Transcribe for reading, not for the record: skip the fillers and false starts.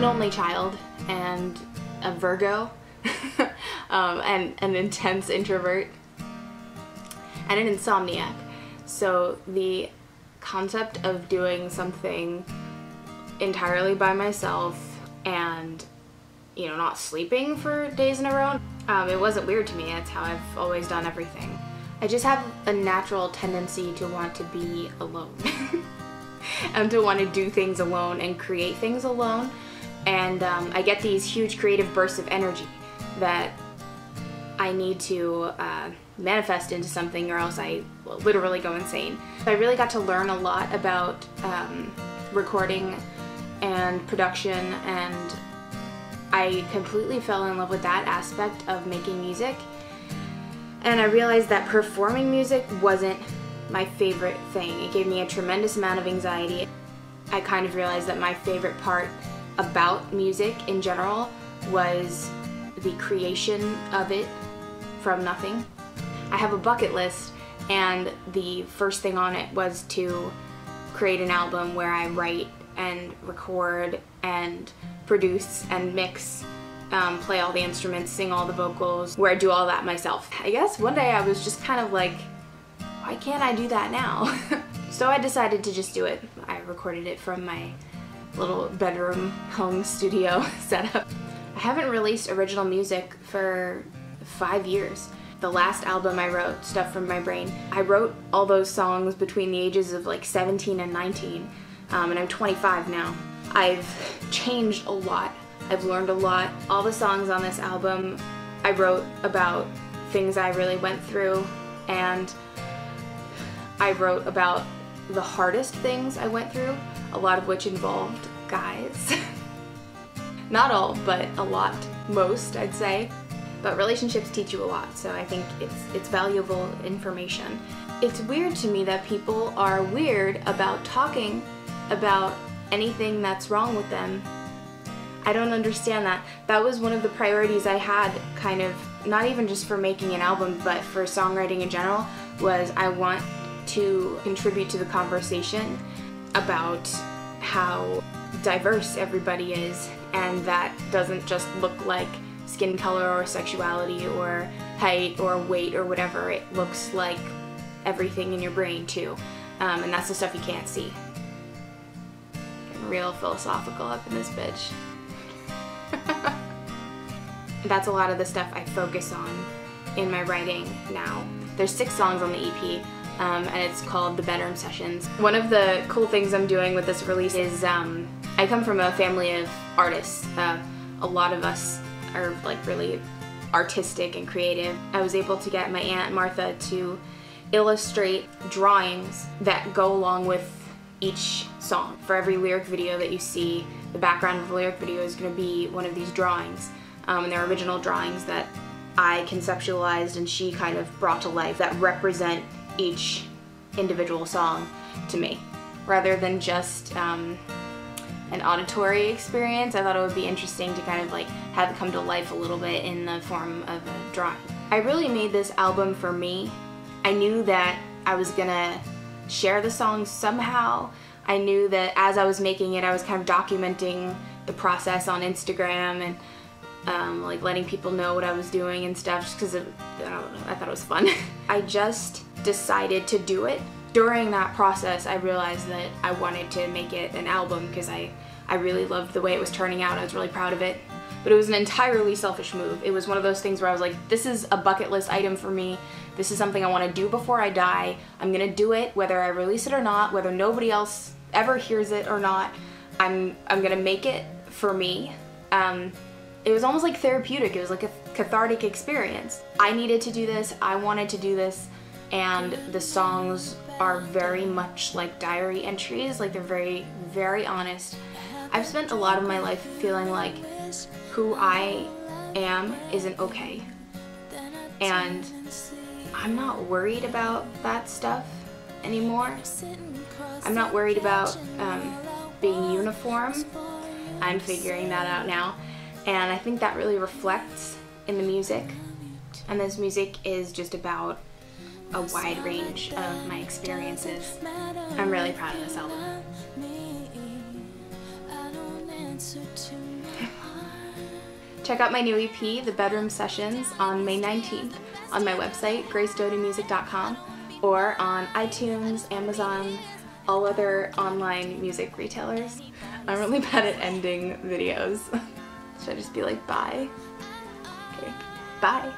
an only child and a Virgo and an intense introvert and an insomniac. So the concept of doing something entirely by myself and, you know, not sleeping for days in a row, it wasn't weird to me. That's how I've always done everything. I just have a natural tendency to want to be alone and to want to do things alone and create things alone. And I get these huge creative bursts of energy that I need to manifest into something, or else I will literally go insane. I really got to learn a lot about recording and production, and I completely fell in love with that aspect of making music. And I realized that performing music wasn't my favorite thing. It gave me a tremendous amount of anxiety. I kind of realized that my favorite part about music in general was the creation of it from nothing. I have a bucket list, and the first thing on it was to create an album where I write and record and produce and mix, play all the instruments, sing all the vocals, where I do all that myself. I guess one day I was just kind of like, why can't I do that now? So I decided to just do it. I recorded it from my little bedroom home studio setup. I haven't released original music for 5 years. The last album I wrote, Stuff From My Brain, I wrote all those songs between the ages of like 17 and 19, and I'm 25 now. I've changed a lot. I've learned a lot. All the songs on this album I wrote about things I really went through, and I wrote about the hardest things I went through, a lot of which involved guys. Not all, but a lot. Most, I'd say. But relationships teach you a lot, so I think it's valuable information. It's weird to me that people are weird about talking about anything that's wrong with them. I don't understand that. That was one of the priorities I had, kind of, not even just for making an album, but for songwriting in general, was I want to contribute to the conversation about how diverse everybody is, and that doesn't just look like skin color or sexuality or height or weight or whatever. It looks like everything in your brain too, and that's the stuff you can't see. Getting real philosophical up in this bitch. That's a lot of the stuff I focus on in my writing now. There's 6 songs on the EP, and it's called The Bedroom Sessions. One of the cool things I'm doing with this release is I come from a family of artists. A lot of us are like really artistic and creative. I was able to get my Aunt Martha to illustrate drawings that go along with each song. For every lyric video that you see, the background of the lyric video is going to be one of these drawings. And they're original drawings that I conceptualized and she kind of brought to life that represent each individual song to me. Rather than just an auditory experience, I thought it would be interesting to kind of like have it come to life a little bit in the form of a drawing. I really made this album for me. I knew that I was gonna share the songs somehow. I knew that as I was making it, I was kind of documenting the process on Instagram and like letting people know what I was doing and stuff, just because I don't know, I thought it was fun. I just decided to do it. During that process, I realized that I wanted to make it an album because I really loved the way it was turning out. I was really proud of it. But it was an entirely selfish move. It was one of those things where I was like, this is a bucket list item for me. This is something I want to do before I die. I'm gonna do it whether I release it or not, whether nobody else ever hears it or not. I'm gonna make it for me. It was almost like therapeutic. It was like a cathartic experience. I needed to do this. I wanted to do this. And the songs are very much like diary entries. Like, they're very, very honest. I've spent a lot of my life feeling like who I am isn't okay. And I'm not worried about that stuff anymore. I'm not worried about being uniform. I'm figuring that out now. And I think that really reflects in the music. And this music is just about a wide range of my experiences. I'm really proud of this album. Check out my new EP, The Bedroom Sessions, on May 19th on my website, gracedotymusic.com, or on iTunes, Amazon, all other online music retailers. I'm really bad at ending videos. Should I just be like, bye? Okay, bye.